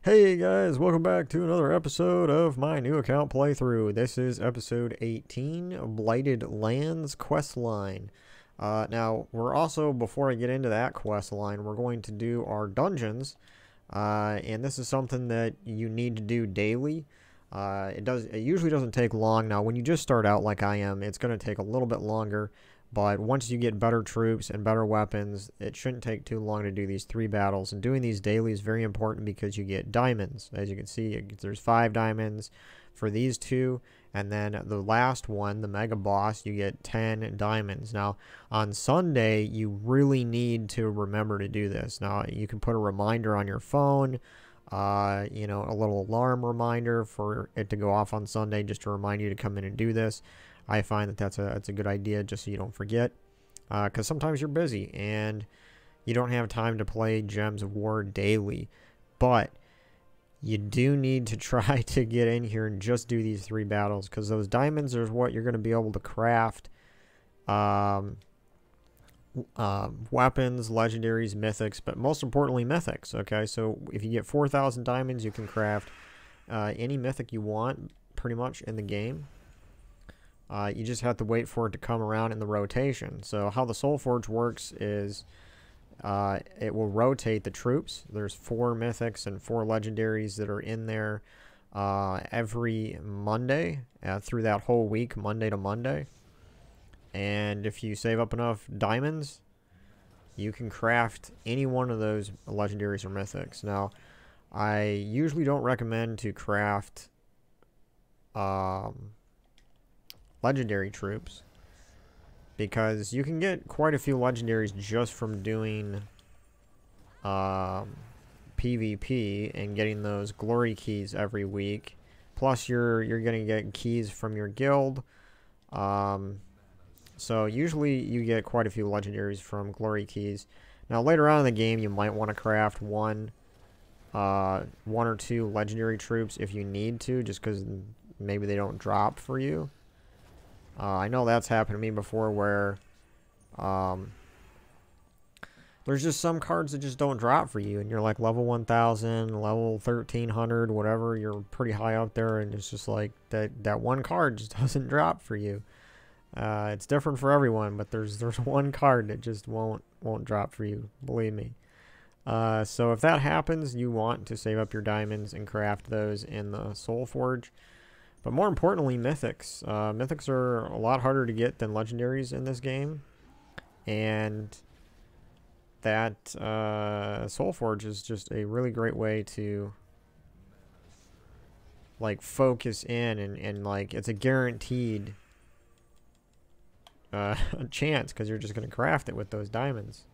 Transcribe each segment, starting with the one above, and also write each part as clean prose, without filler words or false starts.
Hey guys, welcome back to another episode of my new account playthrough. This is episode 18, Blighted Lands quest line. Now, we're also, before I get into that quest line, we're going to do our dungeons. And this is something that you need to do daily. It usually doesn't take long. Now, when you just start out like I am, it's going to take a little bit longer. But once you get better troops and better weapons, it shouldn't take too long to do these 3 battles. And doing these daily is very important because you get diamonds. As you can see, there's 5 diamonds for these 2. And then the last one, the mega boss, you get 10 diamonds. Now, on Sunday, you really need to remember to do this. Now, you can put a reminder on your phone. A little alarm reminder for it to go off on Sunday just to remind you to come in and do this. I find that that's a good idea just so you don't forget, because sometimes you're busy and you don't have time to play Gems of War daily, but you do need to try to get in here and just do these 3 battles, because those diamonds are what you're going to be able to craft weapons, legendaries, mythics, but most importantly mythics. Okay, so if you get 4,000 diamonds, you can craft any mythic you want pretty much in the game. You just have to wait for it to come around in the rotation. So how the Soul Forge works is it will rotate the troops. There's 4 mythics and 4 legendaries that are in there every Monday through that whole week, Monday to Monday. And if you save up enough diamonds, you can craft any one of those legendaries or mythics. Now, I usually don't recommend to craft legendary troops, because you can get quite a few legendaries just from doing PvP and getting those glory keys every week. Plus you're gonna get keys from your guild, so usually you get quite a few legendaries from glory keys. Now later on in the game you might want to craft one or 2 legendary troops if you need to, just because maybe they don't drop for you. I know that's happened to me before, where there's just some cards that just don't drop for you, and you're like level 1000, level 1300, whatever, you're pretty high up there, and it's just like that one card just doesn't drop for you. It's different for everyone, but there's one card that just won't drop for you, believe me. So if that happens, you want to save up your diamonds and craft those in the Soul Forge. But more importantly, mythics. Mythics are a lot harder to get than legendaries in this game. And that Soul Forge is just a really great way to like focus in and like it's a guaranteed chance, because you're just going to craft it with those diamonds.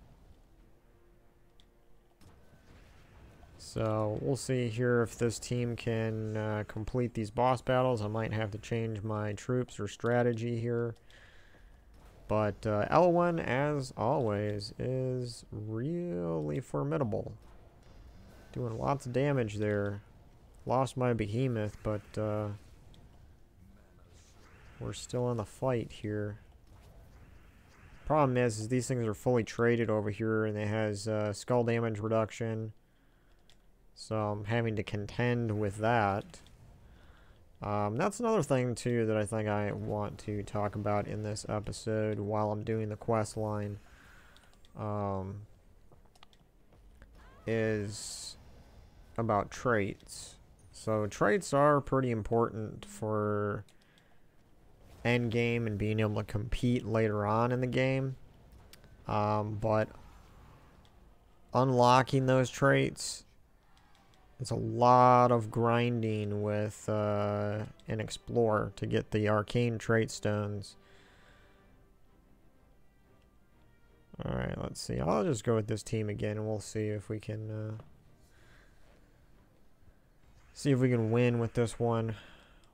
So we'll see here if this team can complete these boss battles. I might have to change my troops or strategy here. But L1, as always, is really formidable. Doing lots of damage there. Lost my behemoth, but we're still in the fight here. Problem is these things are fully traded over here, and it has skull damage reduction. So I'm having to contend with that. That's another thing, too, that I think I want to talk about in this episode while I'm doing the quest line. Is about traits. So traits are pretty important for endgame and being able to compete later on in the game. But unlocking those traits, it's a lot of grinding with an Explorer to get the arcane trait stones. Alright, let's see. I'll just go with this team again, and we'll see if we can win with this one.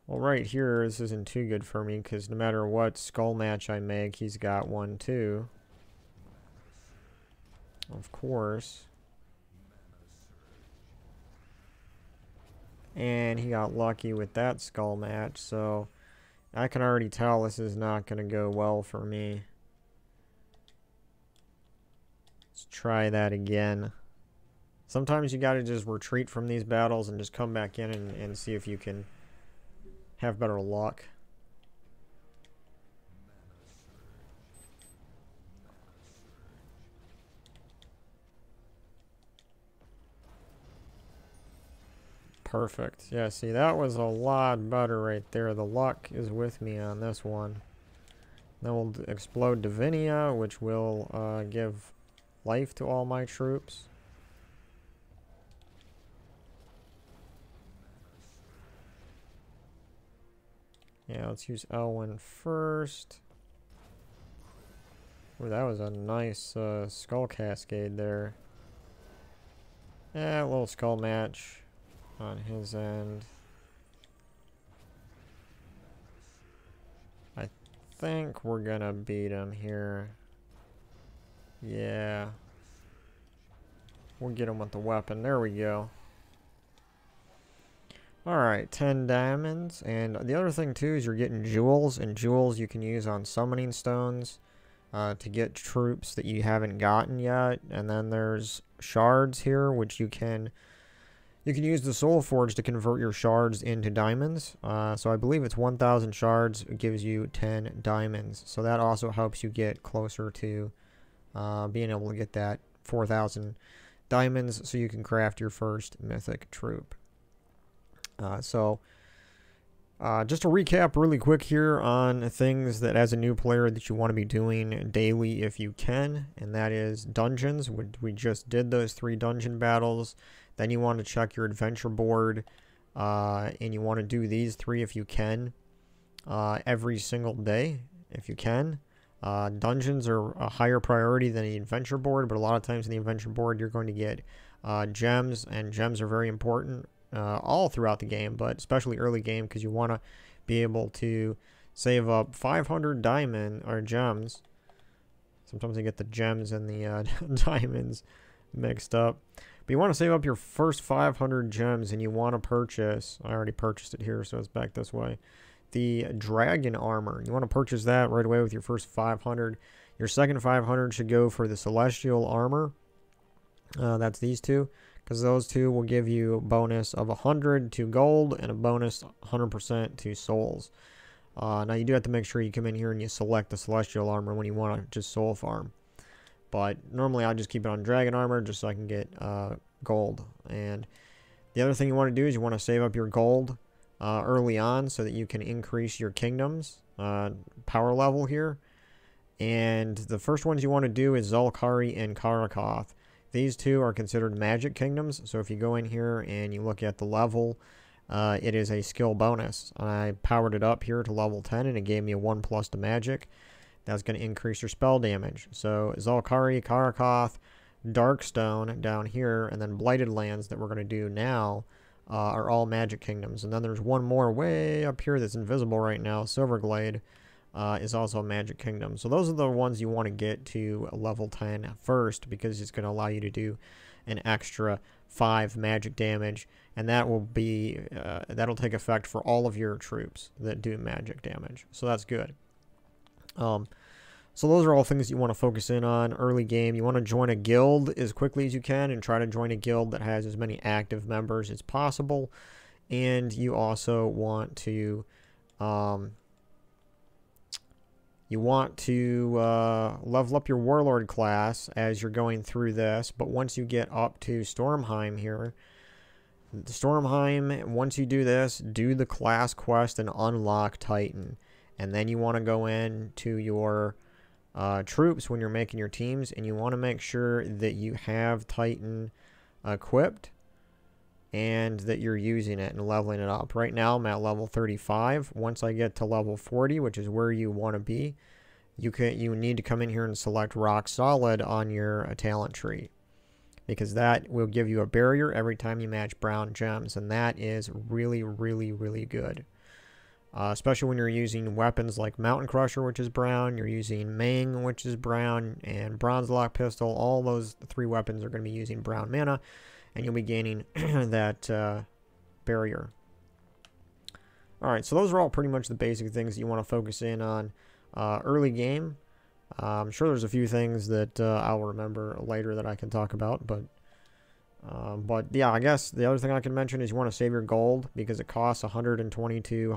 Well, right here, this isn't too good for me, because no matter what skull match I make, he's got one too. Of course. And he got lucky with that skull match, so I can already tell this is not going to go well for me. Let's try that again. Sometimes you gotta just retreat from these battles and just come back in and see if you can have better luck. Perfect. Yeah, see, that was a lot better right there. The luck is with me on this one. Then we'll explode Divinia, which will give life to all my troops. Yeah, let's use Elwyn first. Ooh, that was a nice skull cascade there. Yeah, a little skull match on his end. I think we're gonna beat him here. Yeah. We'll get him with the weapon. There we go. Alright, 10 diamonds. And the other thing too is you're getting jewels. And jewels you can use on summoning stones to get troops that you haven't gotten yet. And then there's shards here, which you can use the Soul Forge to convert your shards into diamonds. So I believe it's 1,000 shards. It gives you 10 diamonds. So that also helps you get closer to being able to get that 4,000 diamonds so you can craft your first mythic troop. Just to recap really quick here on things that as a new player that you want to be doing daily if you can, and that is dungeons. We just did those 3 dungeon battles. Then you want to check your adventure board, and you want to do these 3 if you can, every single day if you can. Dungeons are a higher priority than the adventure board, but a lot of times in the adventure board you're going to get gems, and gems are very important all throughout the game, but especially early game, because you want to be able to save up 500 diamond or gems. Sometimes I get the gems and the diamonds mixed up. But you want to save up your first 500 gems, and you want to purchase, I already purchased it here, so it's back this way, the dragon armor. You want to purchase that right away with your first 500. Your second 500 should go for the celestial armor. That's these two, because those two will give you a bonus of 100 to gold and a bonus 100% to souls. Now you do have to make sure you come in here and you select the celestial armor when you want to just soul farm. But normally I just keep it on dragon armor just so I can get gold. And the other thing you want to do is you want to save up your gold early on so that you can increase your kingdom's power level here. And the first ones you want to do is Zulkari and Karakoth. These two are considered magic kingdoms, so if you go in here and you look at the level, it is a skill bonus. I powered it up here to level 10 and it gave me a 1+ to magic. That's going to increase your spell damage. So Zulkari, Karakoth, Darkstone down here, and then Blighted Lands that we're going to do now are all magic kingdoms. And then there's one more way up here that's invisible right now, Silverglade. Is also a magic kingdom. So those are the ones you want to get to level 10 first, because it's going to allow you to do an extra 5 magic damage, and that will be that'll take effect for all of your troops that do magic damage. So that's good. So those are all things you want to focus in on early game. You want to join a guild as quickly as you can and try to join a guild that has as many active members as possible. And you also want to level up your warlord class as you're going through this, but once you get up to Stormheim here, once you do this, do the class quest and unlock Titan. And then you want to go in to your troops when you're making your teams, and you want to make sure that you have Titan equipped and that you're using it and leveling it up. Right now I'm at level 35. Once I get to level 40, which is where you want to be, you need to come in here and select Rock Solid on your talent tree, because that will give you a barrier every time you match brown gems, and that is really, really, really good. Especially when you're using weapons like Mountain Crusher, which is brown, you're using Mang, which is brown, and Bronze Lock Pistol. All those 3 weapons are going to be using brown mana, and you'll be gaining that barrier. Alright, so those are all pretty much the basic things that you want to focus in on early game. I'm sure there's a few things that I'll remember later that I can talk about, but But yeah, I guess the other thing I can mention is you want to save your gold because it costs 122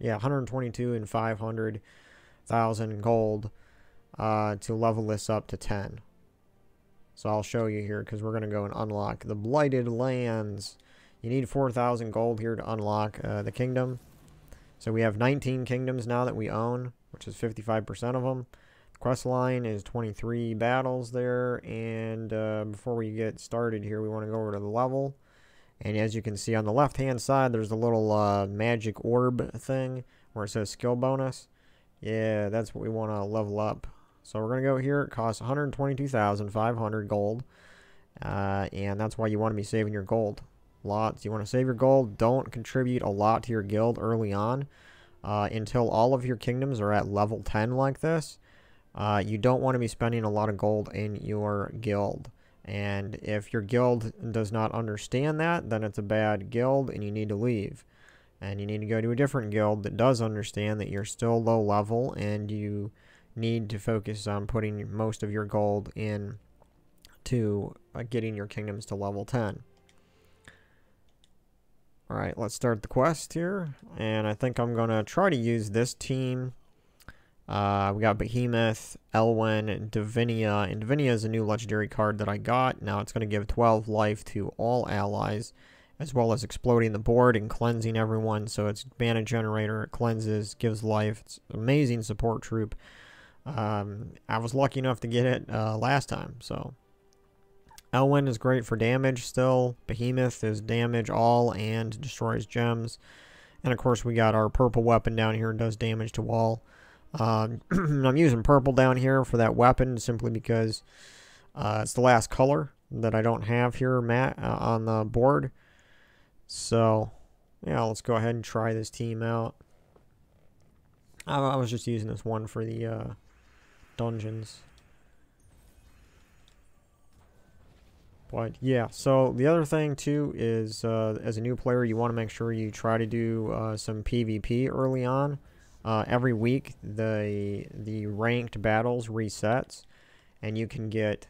and 500,000 gold to level this up to 10. So I'll show you here because we're going to go and unlock the Blighted Lands. You need 4,000 gold here to unlock the kingdom. So we have 19 kingdoms now that we own, which is 55% of them. The quest line is 23 battles there. And before we get started here, we want to go over to the level. And as you can see on the left-hand side, there's a little magic orb thing where it says skill bonus. Yeah, that's what we want to level up. So we're going to go here. It costs 122,500 gold. And that's why you want to be saving your gold. Lots. You want to save your gold. Don't contribute a lot to your guild early on until all of your kingdoms are at level 10 like this. You don't want to be spending a lot of gold in your guild. And if your guild does not understand that, then it's a bad guild and you need to leave. And you need to go to a different guild that does understand that you're still low level and you need to focus on putting most of your gold in to getting your kingdoms to level 10. Alright, let's start the quest here. And I think I'm going to try to use this team. We got Behemoth, Elwyn, Divinia. And Divinia is a new legendary card that I got. Now it's going to give 12 life to all allies, as well as exploding the board and cleansing everyone. So it's mana generator, it cleanses, gives life. It's an amazing support troop. I was lucky enough to get it last time, so... Elwyn is great for damage still. Behemoth is damage all and destroys gems. And of course we got our purple weapon down here and does damage to all. I'm using purple down here for that weapon simply because it's the last color that I don't have here on the board. So yeah, let's go ahead and try this team out. I was just using this one for the dungeons. But yeah, so the other thing too is as a new player, you want to make sure you try to do some PvP early on. Every week, the ranked battles resets, and you can get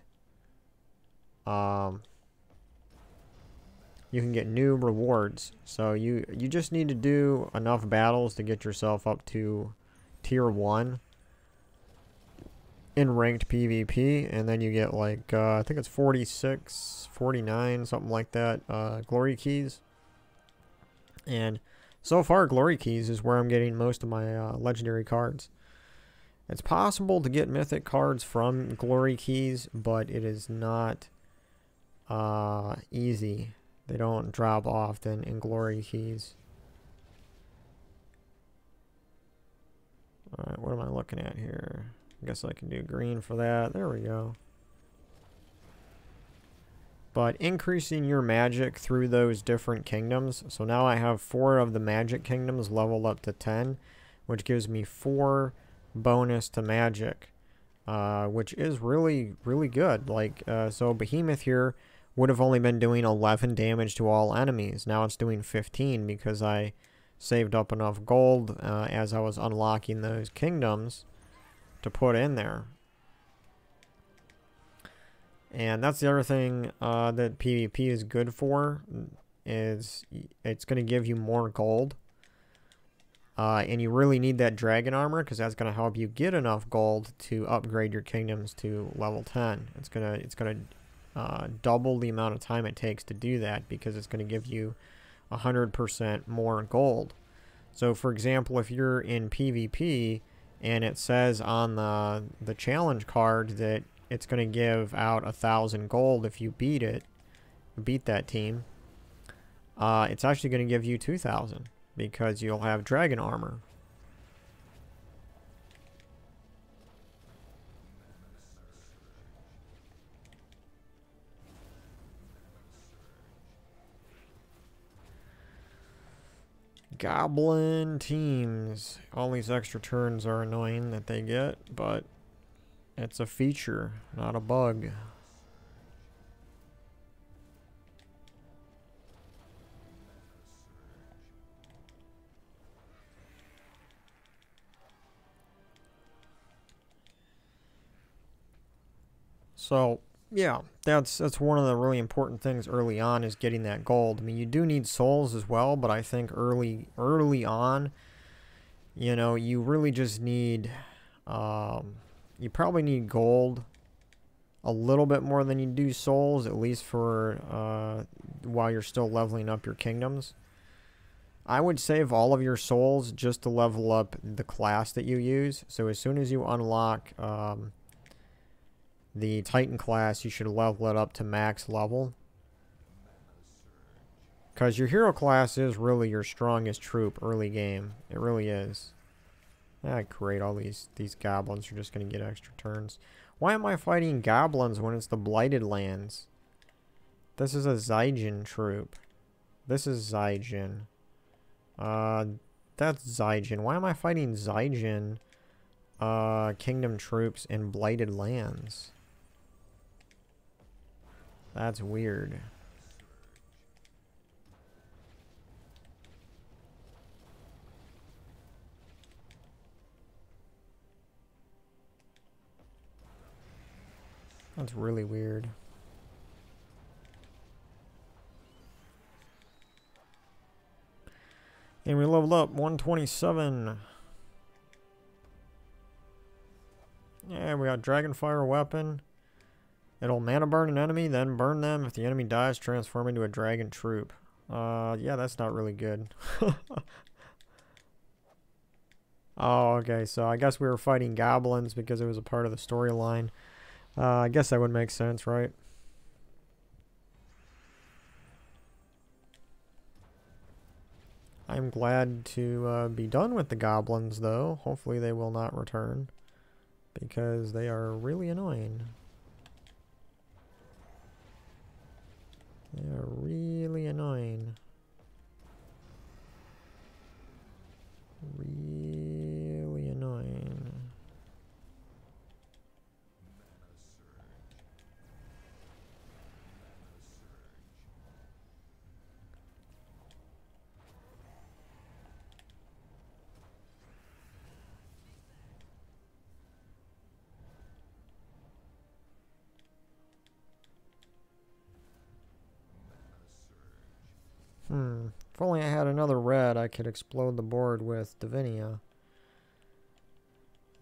new rewards. So you just need to do enough battles to get yourself up to tier 1 in ranked PvP, and then you get like I think it's 46, 49, something like that, glory keys. And so far glory keys is where I'm getting most of my legendary cards. It's possible to get mythic cards from glory keys, but it is not easy. They don't drop often in glory keys. Alright, what am I looking at here? I guess I can do green for that. There we go. But increasing your magic through those different kingdoms. So now I have 4 of the magic kingdoms leveled up to 10, which gives me 4 bonus to magic, which is really, really good. Like, so Behemoth here would have only been doing 11 damage to all enemies. Now it's doing 15 because I saved up enough gold as I was unlocking those kingdoms to put in there. And that's the other thing that PvP is good for, is it's going to give you more gold. And you really need that dragon armor because that's going to help you get enough gold to upgrade your kingdoms to level 10. It's going to double the amount of time it takes to do that because it's going to give you 100% more gold. So for example, if you're in PvP and it says on the challenge card that it's going to give out 1,000 gold if you beat that team, it's actually going to give you 2,000 because you'll have dragon armor. Goblin teams. All these extra turns are annoying that they get, but it's a feature, not a bug. So, yeah, that's one of the really important things early on is getting that gold. I mean, you do need souls as well, but I think early on, you know, you really just need, you probably need gold a little bit more than you do souls, at least for while you're still leveling up your kingdoms. I would save all of your souls just to level up the class that you use. So as soon as you unlock the Titan class, you should level it up to max level. Because your hero class is really your strongest troop early game. It really is. Ah, great. All these goblins are just going to get extra turns. Why am I fighting goblins when it's the Blighted Lands? This is a Zygen troop. This is Zygen. That's Zygen. Why am I fighting Zygen kingdom troops in Blighted Lands? That's weird. That's really weird. And we leveled up 127. Yeah, we got Dragonfire weapon. It'll mana burn an enemy, then burn them. If the enemy dies, transform into a dragon troop. Yeah, that's not really good. Oh, okay, so I guess we were fighting goblins because it was a part of the storyline. I guess that would make sense, right? I'm glad to be done with the goblins, though. Hopefully they will not return, because they are really annoying. They are really annoying. Really annoying. If only I had another red, I could explode the board with Divinia.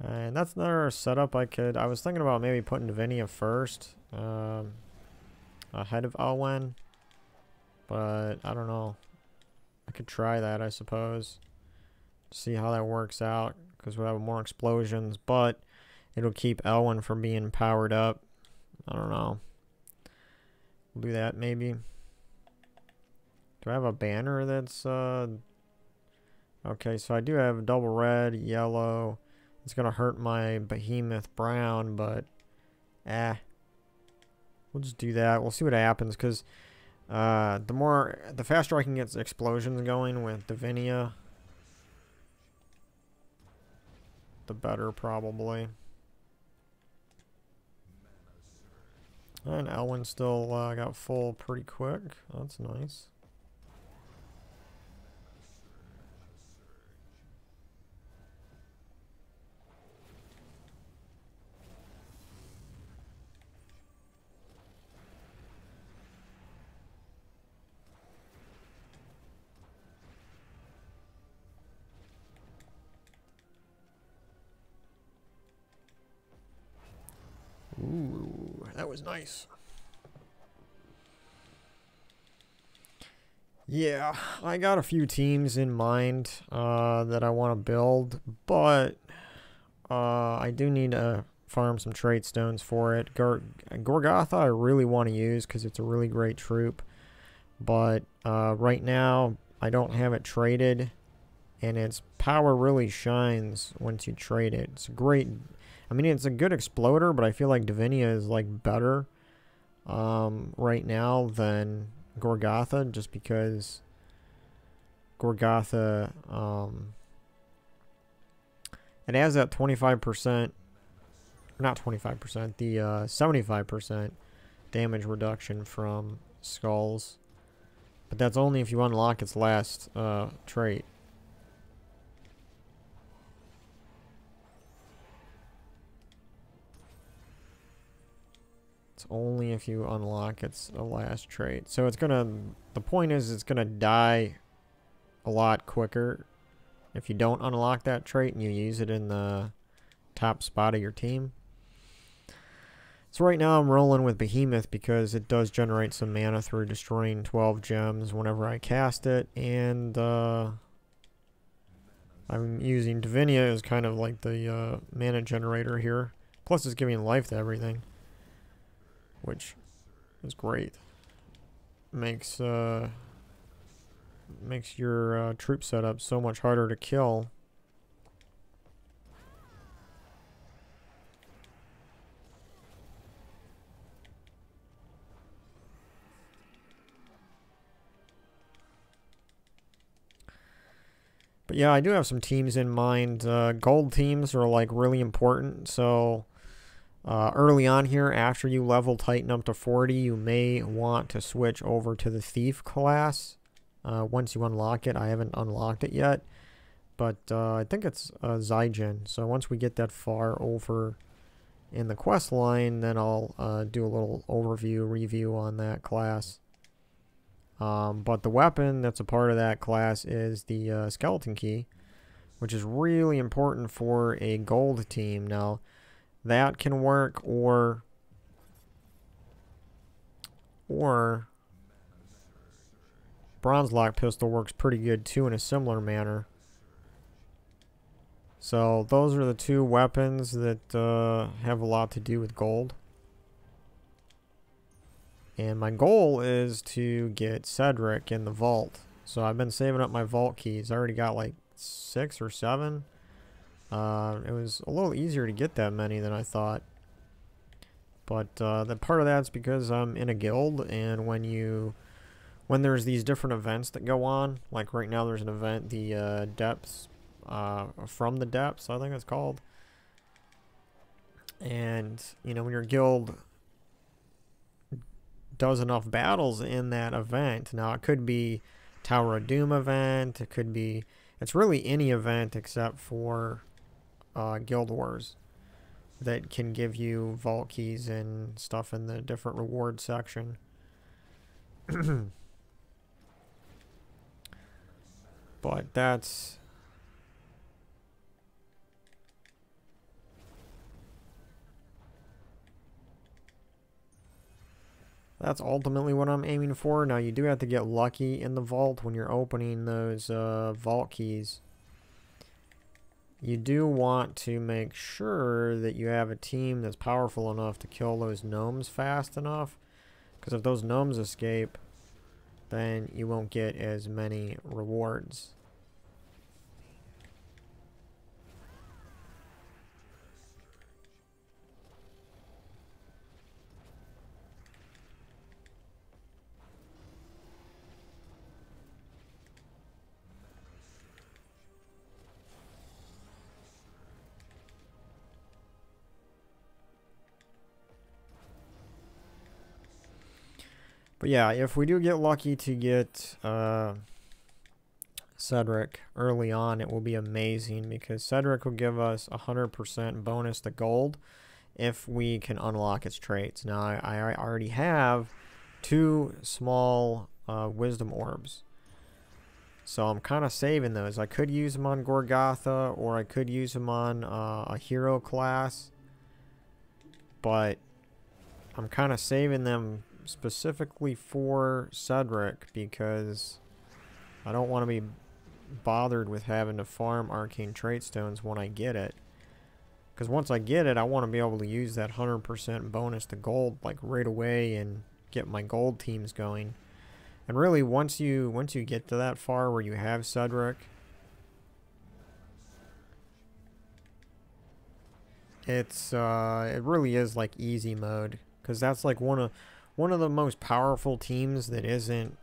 And that's another setup I was thinking about maybe putting Divinia first, ahead of Elwen. But, I don't know. I could try that, I suppose. See how that works out, because we'll have more explosions, but it'll keep Elwen from being powered up. I don't know. We'll do that, maybe. Do I have a banner that's, okay, so I do have double red, yellow. It's gonna hurt my behemoth brown, but, we'll just do that. We'll see what happens, because, the faster I can get explosions going with Divinia, the better, probably. And Elwyn still, got full pretty quick. That's nice. Ooh, that was nice. Yeah, I got a few teams in mind that I want to build, but I do need to farm some trait stones for it. Gorgotha I really want to use because it's a really great troop, but right now I don't have it traded, and its power really shines once you trade it. It's a great... I mean, it's a good exploder, but I feel like Divinia is, like, better right now than Gorgotha, just because Gorgotha, it has that 25%, not 25%, the 75% damage reduction from skulls, but that's only if you unlock its last trait. It's only if you unlock its last trait. So it's gonna, the point is it's gonna die a lot quicker if you don't unlock that trait and you use it in the top spot of your team. So right now I'm rolling with Behemoth because it does generate some mana through destroying 12 gems whenever I cast it, and I'm using Divinia as kind of like the mana generator here. Plus it's giving life to everything, which is great. Makes your troop setup so much harder to kill. But yeah, I do have some teams in mind. Gold teams are like really important. So early on here, after you level Titan up to 40, you may want to switch over to the Thief class. Once you unlock it, I haven't unlocked it yet. But I think it's Zygen. So once we get that far over in the quest line, then I'll do a little overview, review on that class. But the weapon that's a part of that class is the skeleton key, which is really important for a gold team. Now, that can work, or bronze lock pistol works pretty good too in a similar manner. So those are the two weapons that have a lot to do with gold. And my goal is to get Cedric in the vault. So I've been saving up my vault keys. I already got like 6 or 7. It was a little easier to get that many than I thought. But the part of that's because I'm in a guild, and when there's these different events that go on, like right now there's an event, the depths, from the depths, I think it's called. And you know, when your guild does enough battles in that event, now it could be Tower of Doom event, it could be, it's really any event except for Guild Wars that can give you vault keys and stuff in the different reward section. But that's ultimately what I'm aiming for. Now, you do have to get lucky in the vault when you're opening those vault keys. You do want to make sure that you have a team that's powerful enough to kill those gnomes fast enough. Because if those gnomes escape, then you won't get as many rewards. But yeah, if we do get lucky to get Cedric early on, it will be amazing, because Cedric will give us 100% bonus to gold if we can unlock its traits. Now, I already have 2 small wisdom orbs, so I'm kind of saving those. I could use them on Gorgotha, or I could use them on a hero class, but I'm kind of saving them specifically for Cedric, because I don't want to be bothered with having to farm arcane trait stones when I get it. Because once I get it, I want to be able to use that 100% bonus to gold like right away and get my gold teams going. And really, once you get to that far where you have Cedric, it's it really is like easy mode, because that's like one of the most powerful teams that isn't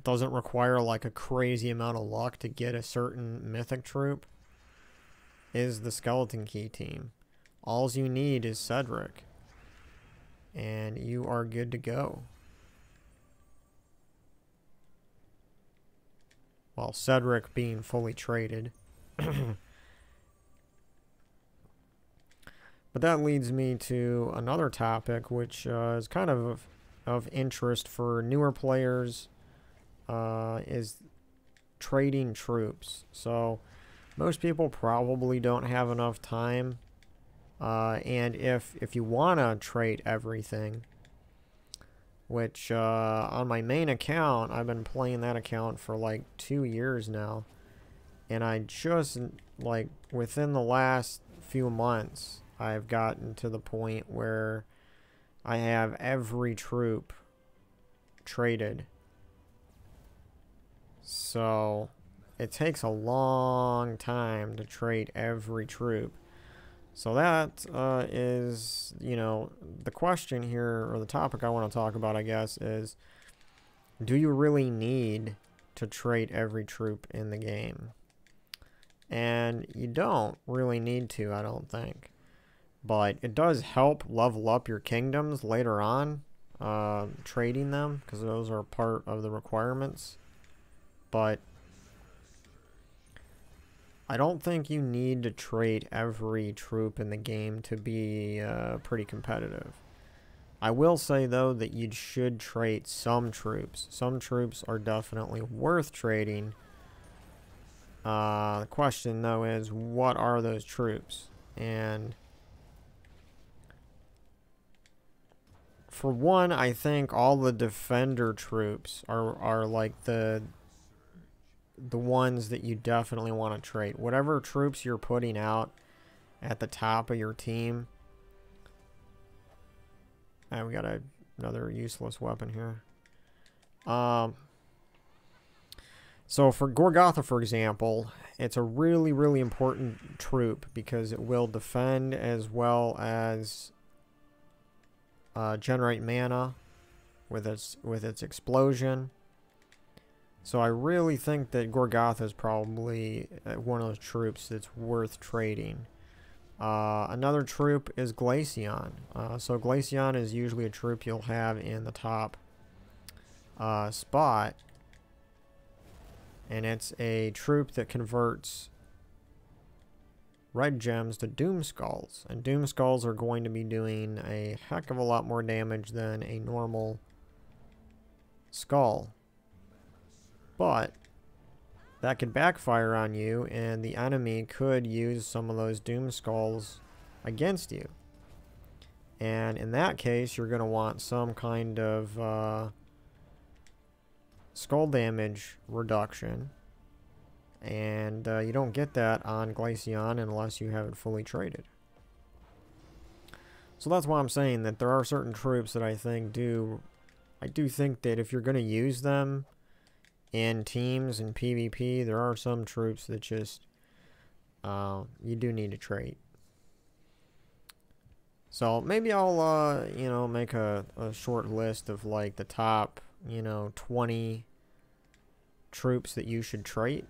doesn't require like a crazy amount of luck to get a certain mythic troop, is the skeleton key team. All you need is Cedric, and you are good to go. Well, Cedric being fully traded. But that leads me to another topic, which is kind of interest for newer players, is trading troops. So most people probably don't have enough time, and if you want to trade everything, which on my main account, I've been playing that account for like 2 years now, and I just, like, within the last few months, I've gotten to the point where I have every troop traded. So it takes a long time to trade every troop. So that is, you know, the question here, or the topic I want to talk about, I guess, is, do you really need to trade every troop in the game? And you don't really need to, I don't think. But it does help level up your kingdoms later on, trading them, because those are part of the requirements. But I don't think you need to trade every troop in the game to be pretty competitive. I will say, though, that you should trade some troops. Some troops are definitely worth trading. The question, though, is what are those troops? And for one, I think all the defender troops are like the ones that you definitely want to trade. Whatever troops you're putting out at the top of your team. And we got another useless weapon here. So for Gorgotha, for example, it's a really, really important troop because it will defend as well as generate mana with its explosion. So I really think that Gorgotha is probably one of those troops that's worth trading. Another troop is Glaceon. So Glaceon is usually a troop you'll have in the top spot. And it's a troop that converts red gems to Doom Skulls. And Doom Skulls are going to be doing a heck of a lot more damage than a normal skull. But that could backfire on you, and the enemy could use some of those Doom Skulls against you. And in that case, you're going to want some kind of skull damage reduction. And you don't get that on Glaceon unless you have it fully traded. So that's why I'm saying that there are certain troops that I do think that if you're going to use them in teams and PvP, there are some troops that just you do need to trade. So maybe I'll you know, make a short list of like the top, you know, 20 troops that you should trade,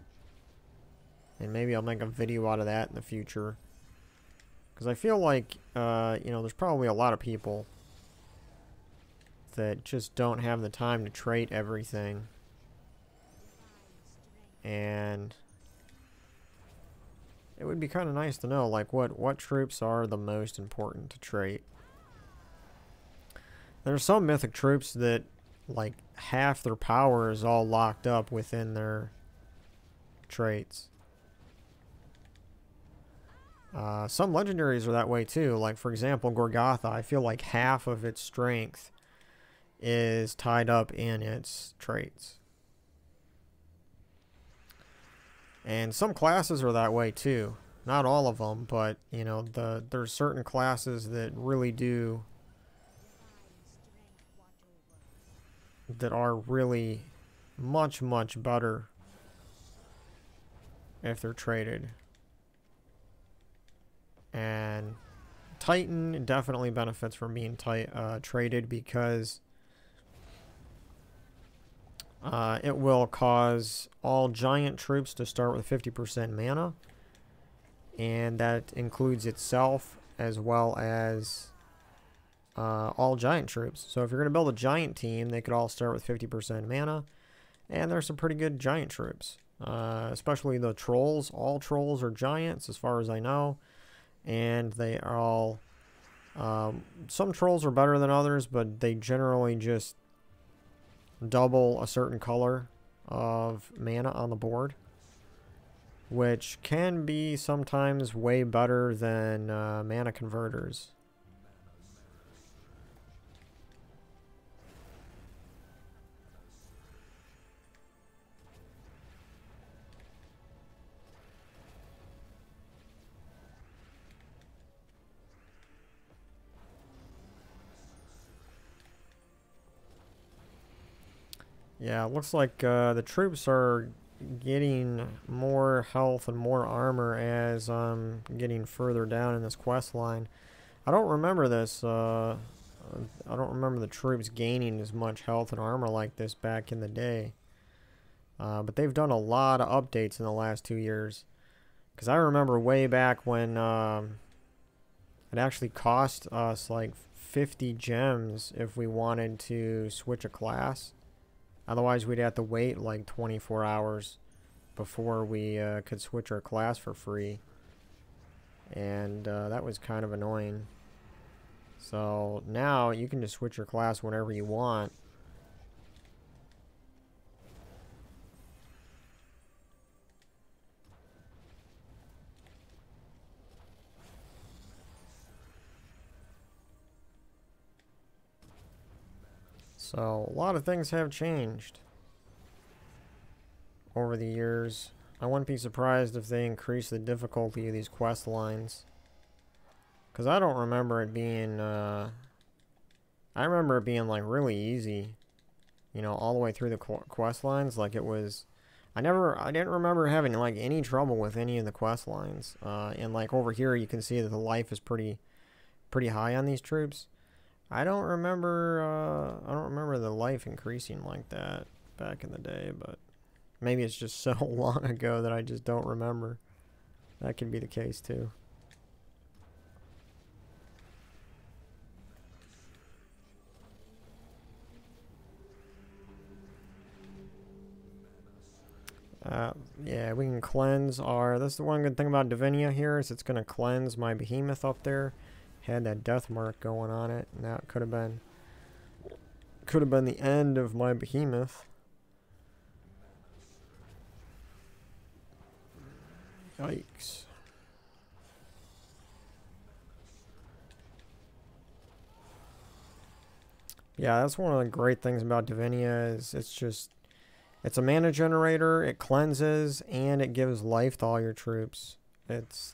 and maybe I'll make a video out of that in the future, because I feel like you know, there's probably a lot of people that just don't have the time to trade everything. And it would be kind of nice to know, like, what troops are the most important to trade. There's some mythic troops that, like, half their power is all locked up within their traits. Some legendaries are that way too. Like, for example, Gorgotha, I feel like half of its strength is tied up in its traits. And some classes are that way too. Not all of them, but, you know, there's certain classes that really do, that are really much, much better if they're traded. And Titan definitely benefits from being traded, because it will cause all giant troops to start with 50% mana, and that includes itself as well as all giant troops. So if you're going to build a giant team, they could all start with 50% mana, and there's some pretty good giant troops, especially the trolls. All trolls are giants as far as I know, and they all Some trolls are better than others, but they generally just double a certain color of mana on the board, which can be sometimes way better than mana converters. Yeah, it looks like the troops are getting more health and more armor as I'm getting further down in this quest line. I don't remember this. I don't remember the troops gaining as much health and armor like this back in the day. But they've done a lot of updates in the last 2 years. Because I remember way back when it actually cost us like 50 gems if we wanted to switch a class. Otherwise, we'd have to wait like 24 hours before we could switch our class for free. And that was kind of annoying. So now you can just switch your class whenever you want. So a lot of things have changed over the years. I wouldn't be surprised if they increase the difficulty of these quest lines. Because I don't remember it being, I remember it being like really easy. You know, all the way through the quest lines. Like it was, I didn't remember having like any trouble with any of the quest lines. And like over here you can see that the life is pretty high on these troops. I don't remember the life increasing like that back in the day, but maybe it's just so long ago that I just don't remember. That could be the case too. Yeah, we can cleanse our... That's the one good thing about Divinia here, is it's going to cleanse my behemoth up there. Had that death mark going on it, and that could have been the end of my behemoth. Yikes. Yeah, that's one of the great things about Divinia is it's a mana generator, it cleanses, and it gives life to all your troops. It's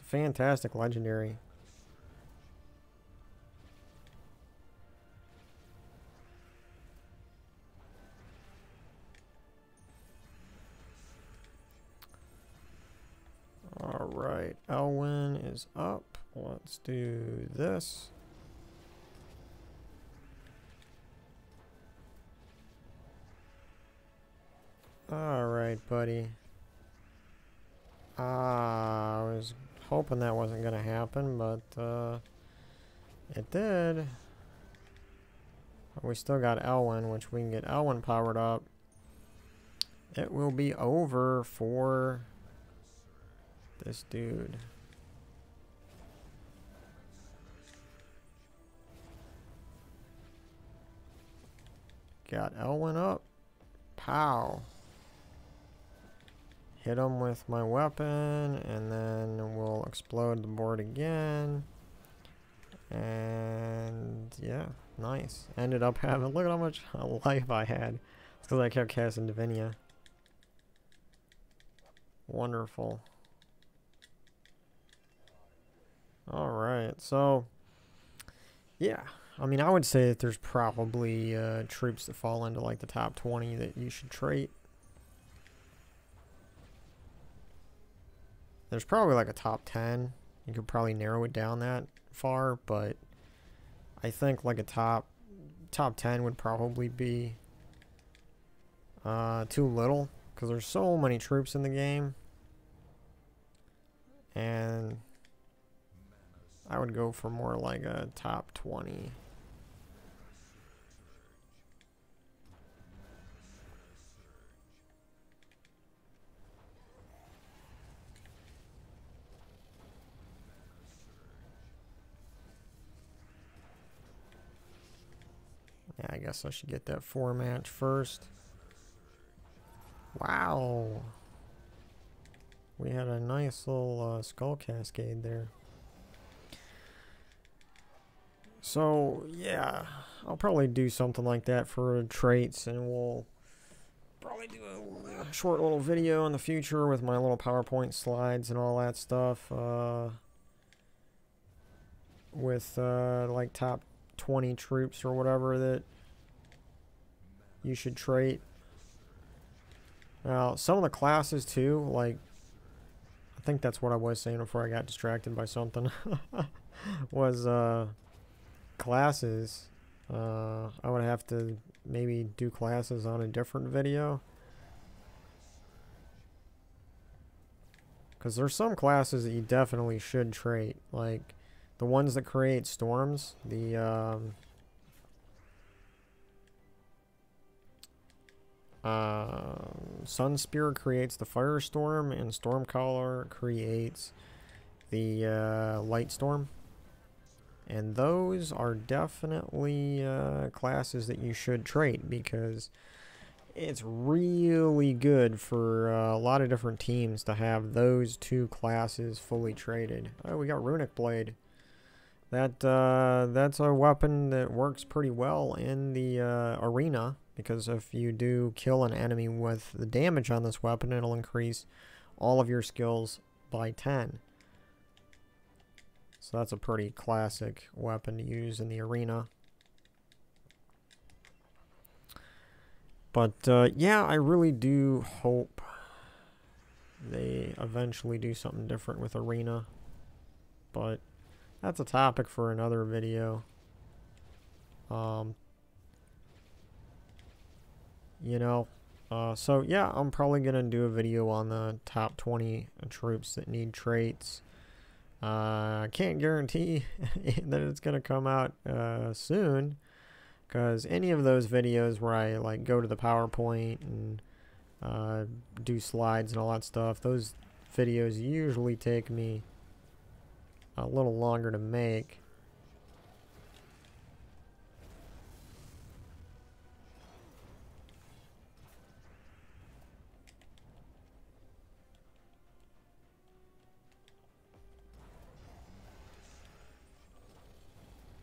a fantastic legendary. Alright, Elwyn is up. Let's do this. Alright, buddy. I was hoping that wasn't going to happen, but it did. We still got Elwyn, which we can get Elwyn powered up. It will be over for this dude. Got Elwyn up. Pow. Hit him with my weapon, and then we'll explode the board again. And yeah, nice. Ended up having, look at how much life I had. It's because I kept casting Divinia. Wonderful. Alright, so yeah, I mean, I would say that there's probably troops that fall into like the top 20 that you should trait. There's probably like a top 10. You could probably narrow it down that far, but I think like a top 10 would probably be too little, because there's so many troops in the game. And I would go for more like a top 20. I guess I should get that 4 match first. Wow. We had a nice little skull cascade there. So, yeah, I'll probably do something like that for traits, and we'll probably do a short little video in the future with my little PowerPoint slides and all that stuff. With, like, top 20 troops or whatever that you should trait. Now, some of the classes, too, like, I think that's what I was saying before I got distracted by something, was, classes. I would have to maybe do classes on a different video. Because there's some classes that you definitely should trait. Like, the ones that create storms. The, Sun Spear creates the Firestorm, and Stormcaller creates the Light Storm. And those are definitely classes that you should trait, because it's really good for a lot of different teams to have those two classes fully traded. Oh, we got Runic Blade. That's a weapon that works pretty well in the arena, because if you do kill an enemy with the damage on this weapon, it'll increase all of your skills by 10. So that's a pretty classic weapon to use in the arena. But yeah, I really do hope they eventually do something different with arena. But that's a topic for another video. You know, so yeah, I'm probably gonna do a video on the top 20 troops that need traits. I can't guarantee that it's gonna come out soon, because any of those videos where I like go to the PowerPoint and do slides and all that stuff, those videos usually take me a little longer to make.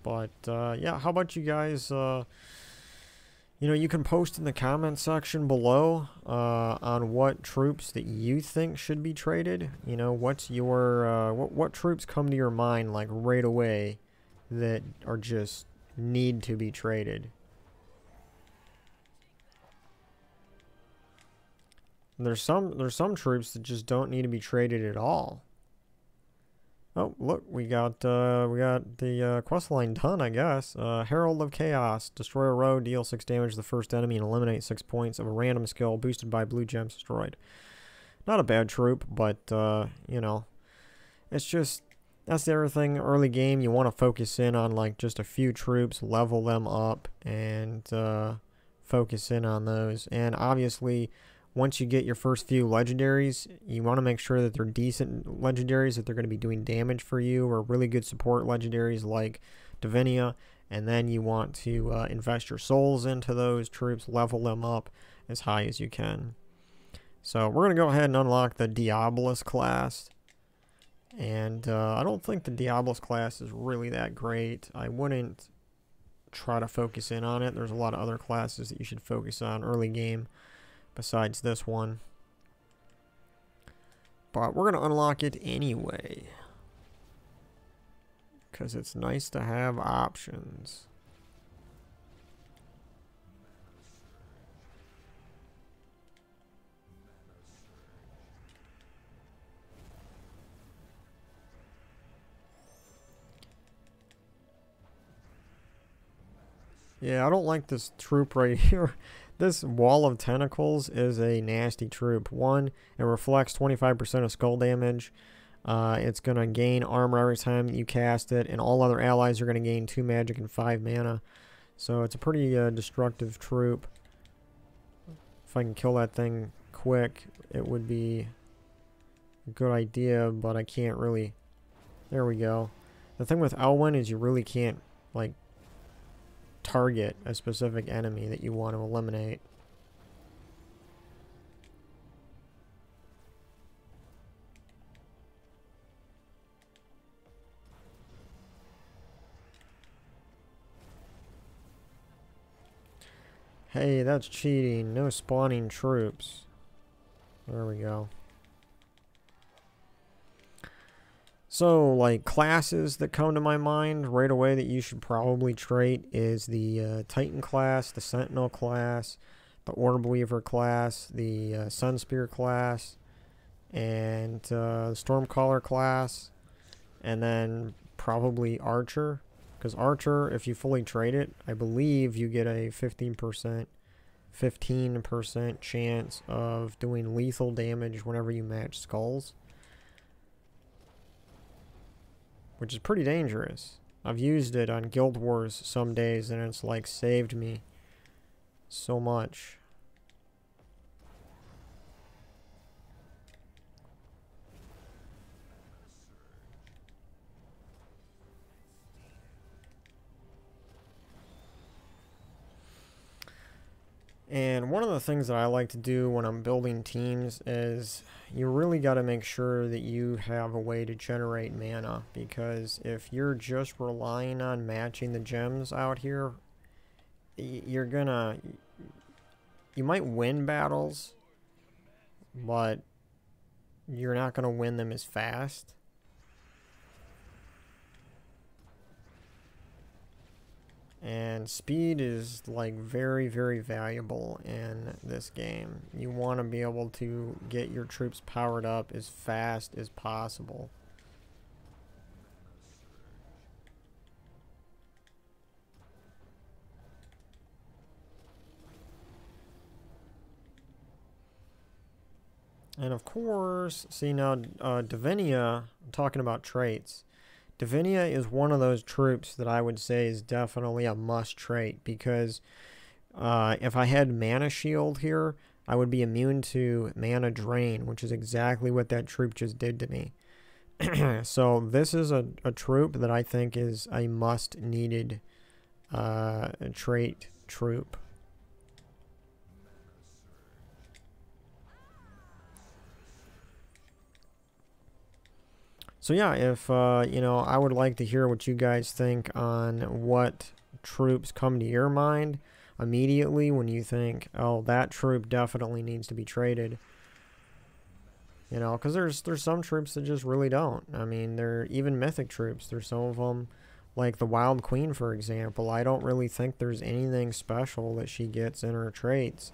But, yeah, how about you guys, you know, you can post in the comment section below on what troops that you think should be traded. You know, what's your, what troops come to your mind, like, right away that are just need to be traded? And there's some troops that just don't need to be traded at all. Oh, look, we got the quest line done, I guess. Herald of Chaos. Destroy a row, deal 6 damage to the first enemy, and eliminate 6 points of a random skill boosted by blue gems destroyed. Not a bad troop, but, you know, it's just, that's the other thing. Early game, you want to focus in on, like, just a few troops, level them up, and focus in on those. And obviously, once you get your first few legendaries, you want to make sure that they're decent legendaries, that they're going to be doing damage for you, or really good support legendaries like Divinia. And then you want to invest your souls into those troops, level them up as high as you can. So we're going to go ahead and unlock the Diabolist class. And I don't think the Diabolist class is really that great. I wouldn't try to focus in on it. There's a lot of other classes that you should focus on early game besides this one. But we're going to unlock it anyway, because it's nice to have options. Yeah, I don't like this troop right here. This Wall of Tentacles is a nasty troop. One, it reflects 25% of skull damage. It's going to gain armor every time you cast it, and all other allies are going to gain 2 magic and 5 mana. So it's a pretty destructive troop. If I can kill that thing quick, it would be a good idea, but I can't really. There we go. The thing with Elwyn is you really can't, like, target a specific enemy that you want to eliminate. Hey, that's cheating. No spawning troops. There we go. So, like, classes that come to my mind right away that you should probably trait is the Titan class, the Sentinel class, the Orb Weaver class, the Sunspear class, and the Stormcaller class, and then probably Archer. Because Archer, if you fully trade it, I believe you get a 15% chance of doing lethal damage whenever you match skulls. Which is pretty dangerous. I've used it on Guild Wars some days and it's like saved me so much. And one of the things that I like to do when I'm building teams is you really got to make sure that you have a way to generate mana, because if you're just relying on matching the gems out here, you might win battles, but you're not gonna win them as fast. And speed is like very, very valuable in this game. You want to be able to get your troops powered up as fast as possible. And of course, see now, Divinia, I'm talking about traits. Divinia is one of those troops that I would say is definitely a must trait, because if I had Mana Shield here, I would be immune to Mana Drain, which is exactly what that troop just did to me. So this is a troop that I think is a must needed trait troop. So yeah, if, you know, I would like to hear what you guys think on what troops come to your mind immediately when you think, oh, that troop definitely needs to be traded. You know, because there's some troops that just really don't. I mean, they're even mythic troops. There's some of them, like the Wild Queen, for example. I don't really think there's anything special that she gets in her traits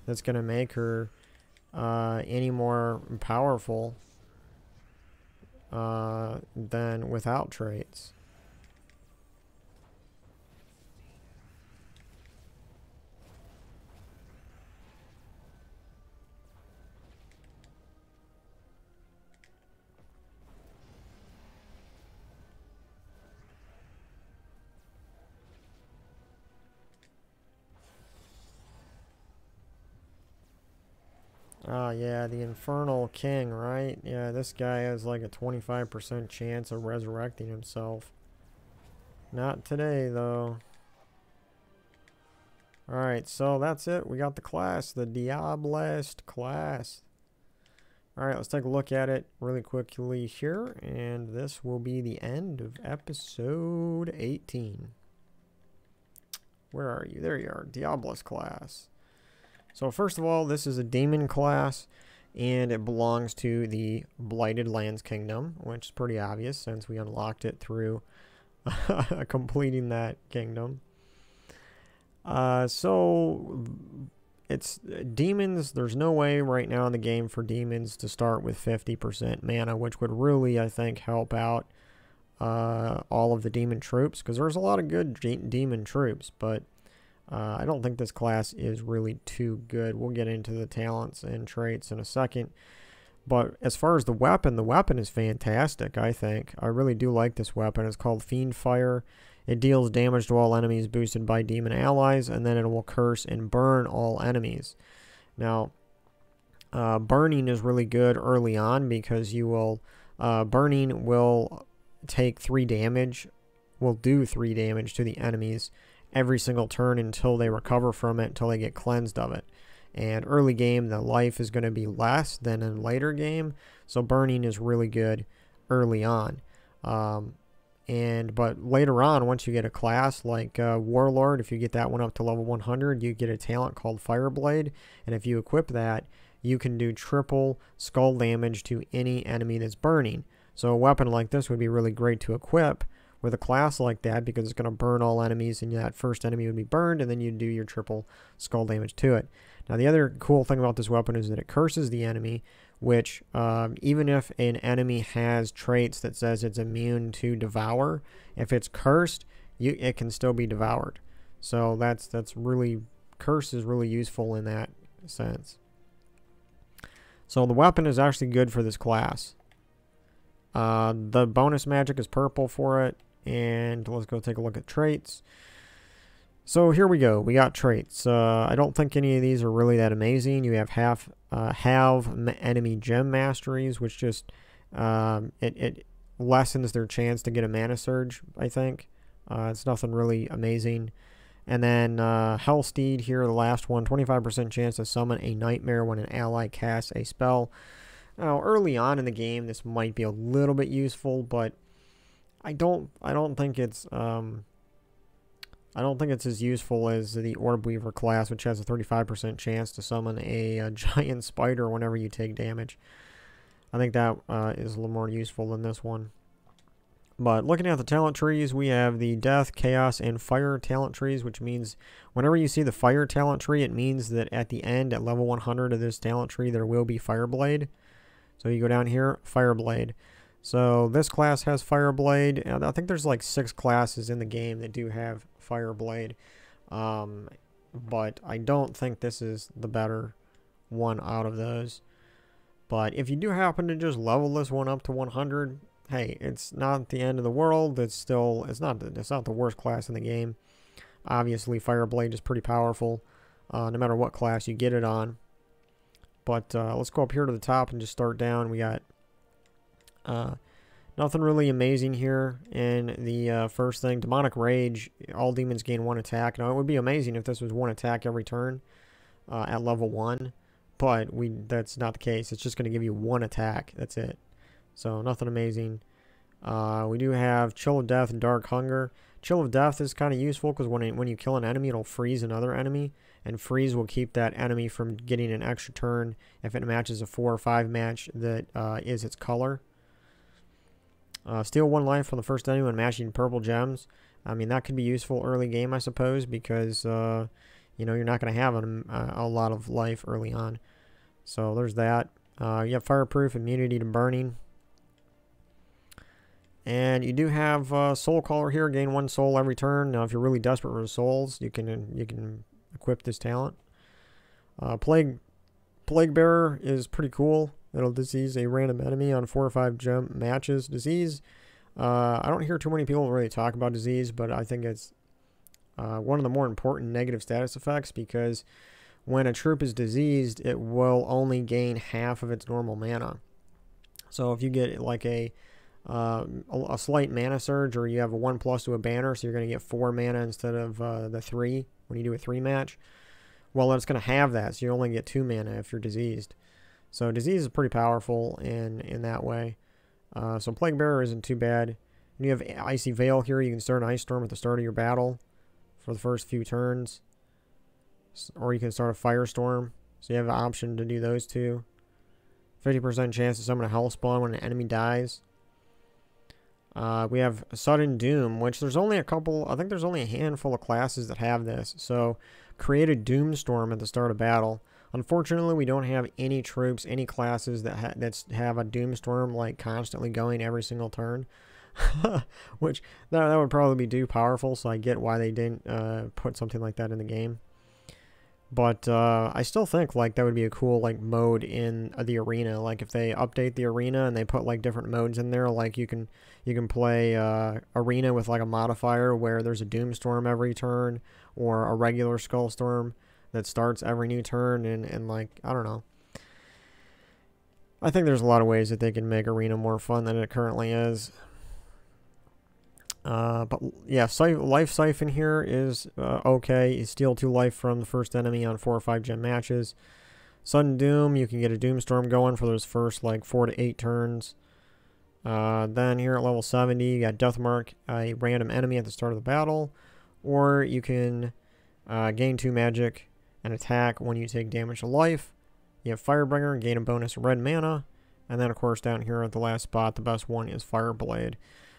that's going to make her any more powerful than without traits. Oh, yeah, the Infernal King, right? Yeah, this guy has like a 25% chance of resurrecting himself. Not today, though. Alright, so that's it. We got the class, the Diabolist class. Alright, let's take a look at it really quickly here. And this will be the end of episode 18. Where are you? There you are, Diabolist class. So first of all, this is a demon class, and it belongs to the Blighted Lands kingdom, which is pretty obvious since we unlocked it through completing that kingdom. So it's demons. There's no way right now in the game for demons to start with 50% mana, which would really, I think, help out all of the demon troops, because there's a lot of good demon troops, but I don't think this class is really too good. We'll get into the talents and traits in a second. But as far as the weapon is fantastic, I think. I really do like this weapon. It's called Fiend Fire. It deals damage to all enemies boosted by demon allies, and then it will curse and burn all enemies. Now, burning is really good early on, because you will burning will take 3 damage, will do 3 damage to the enemies, every single turn until they recover from it, until they get cleansed of it. And early game, the life is going to be less than in later game, so burning is really good early on. But later on, once you get a class like Warlord, if you get that one up to level 100, you get a talent called Fireblade, and if you equip that, you can do triple skull damage to any enemy that's burning. So a weapon like this would be really great to equip with a class like that, because it's going to burn all enemies, and that first enemy would be burned, and then you do your triple skull damage to it. Now, the other cool thing about this weapon is that it curses the enemy, which even if an enemy has traits that says it's immune to devour, if it's cursed, it can still be devoured. So that's really, curse is really useful in that sense. So the weapon is actually good for this class. The bonus magic is purple for it, and let's go take a look at traits. So here we go. We got traits. I don't think any of these are really that amazing. You have enemy gem masteries, which just it lessens their chance to get a mana surge, I think. It's nothing really amazing. And then Hellsteed here, the last one, 25% chance to summon a nightmare when an ally casts a spell. Now, early on in the game, this might be a little bit useful, but I don't think it's as useful as the Orb Weaver class, which has a 35% chance to summon a giant spider whenever you take damage. I think that is a little more useful than this one. But looking at the talent trees, we have the Death, Chaos, and Fire talent trees, which means whenever you see the Fire talent tree, it means that at the end, at level 100 of this talent tree, there will be Fireblade. So you go down here, Fireblade. So this class has Fireblade, and I think there's like 6 classes in the game that do have Fireblade. But I don't think this is the better one out of those. But if you do happen to just level this one up to 100, hey, it's not the end of the world. It's not the worst class in the game. Obviously, Fireblade is pretty powerful, no matter what class you get it on. But let's go up here to the top and just start down. We got nothing really amazing here in the first thing. Demonic Rage, all demons gain 1 attack. Now, it would be amazing if this was 1 attack every turn at level 1, but that's not the case. It's just going to give you 1 attack. That's it. So, nothing amazing. We do have Chill of Death and Dark Hunger. Chill of Death is kind of useful because when you kill an enemy, it'll freeze another enemy, and freeze will keep that enemy from getting an extra turn if it matches a 4 or 5 match that is its color. Steal 1 life from the first enemy when matching purple gems. I mean, that could be useful early game, I suppose, because you're not going to have a lot of life early on. So there's that. You have Fireproof, immunity to burning. And you do have Soul Caller here, gain 1 soul every turn. Now, if you're really desperate for souls, you can equip this talent. Plague Bearer is pretty cool. It'll disease a random enemy on 4 or 5 gem matches. Disease, I don't hear too many people really talk about disease, but I think it's one of the more important negative status effects, because when a troop is diseased, it will only gain half of its normal mana. So if you get like a slight mana surge, or you have a 1+ to a banner, so you're going to get 4 mana instead of the 3 when you do a 3 match, well, it's going to have that, so you only get 2 mana if you're diseased. So disease is pretty powerful in that way. So Plague Bearer isn't too bad. And you have Icy Veil here. You can start an Ice Storm at the start of your battle for the first few turns, or you can start a Firestorm. So you have an option to do those two. 50% chance to summon a Hellspawn when an enemy dies. We have Sudden Doom, which there's only a couple, I think there's only a handful of classes that have this. So create a Doomstorm at the start of battle. Unfortunately, we don't have any troops, any classes that have a Doomstorm like constantly going every single turn. Which, that would probably be too powerful, so I get why they didn't put something like that in the game. But I still think like that would be a cool like mode in the arena. Like if they update the arena and they put like different modes in there, like you can play arena with like a modifier where there's a Doomstorm every turn, or a regular Skullstorm that starts every new turn, and like, I don't know. I think there's a lot of ways that they can make arena more fun than it currently is. But yeah, life siphon here is okay. You steal 2 life from the first enemy on 4 or 5 gem matches. Sudden Doom, you can get a Doomstorm going for those first like 4 to 8 turns. Then here at level 70, you got Deathmark, a random enemy at the start of the battle. Or you can gain 2 magic and attack when you take damage to life. You have Firebringer, gain a bonus red mana. And then, of course, down here at the last spot, the best one is Fireblade.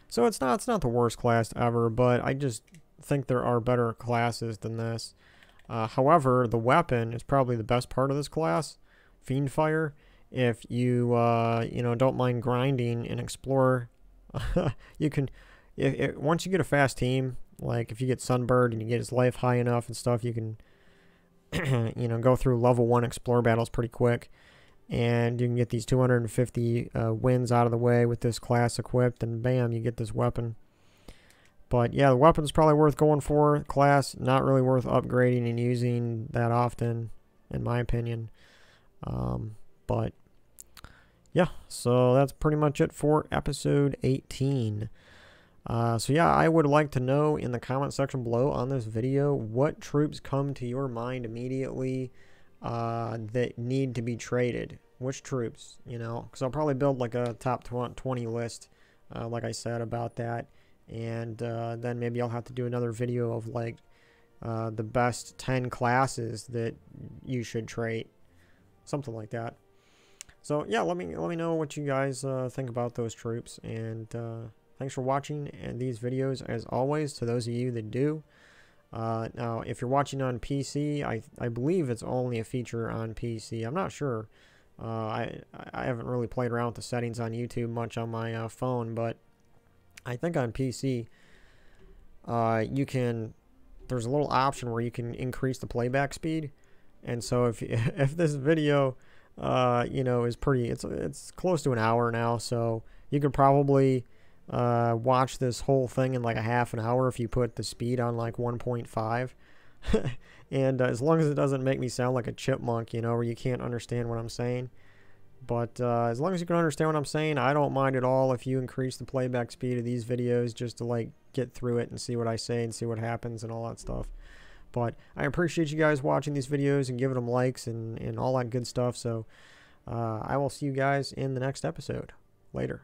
So it's not the worst class ever, but I just think there are better classes than this. However, the weapon is probably the best part of this class, Fiendfire. If you don't mind grinding and explore, you can. Once you get a fast team, like if you get Sunbird and you get his life high enough and stuff, you can go through level 1 explore battles pretty quick, and you can get these 250 wins out of the way with this class equipped, and bam, you get this weapon. But yeah, the weapon's probably worth going for. Class, not really worth upgrading and using that often, in my opinion. But yeah, so that's pretty much it for episode 18. So yeah, I would like to know in the comment section below on this video what troops come to your mind immediately that need to be traded. Which troops, because I'll probably build like a top 20 list, like I said about that. And then maybe I'll have to do another video of like the best 10 classes that you should trade, something like that. So yeah, let me know what you guys think about those troops, and thanks for watching and these videos as always to those of you that do. Now if you're watching on PC, I believe it's only a feature on PC. I'm not sure. I haven't really played around with the settings on YouTube much on my phone, but I think on PC, there's a little option where you can increase the playback speed. And so if this video, is it's close to an hour now, so you could probably watch this whole thing in like a half an hour if you put the speed on like 1.5. And as long as it doesn't make me sound like a chipmunk, where you can't understand what I'm saying. But as long as you can understand what I'm saying, I don't mind at all if you increase the playback speed of these videos just to like get through it and see what I say and see what happens and all that stuff. But I appreciate you guys watching these videos and giving them likes and all that good stuff. So I will see you guys in the next episode. Later.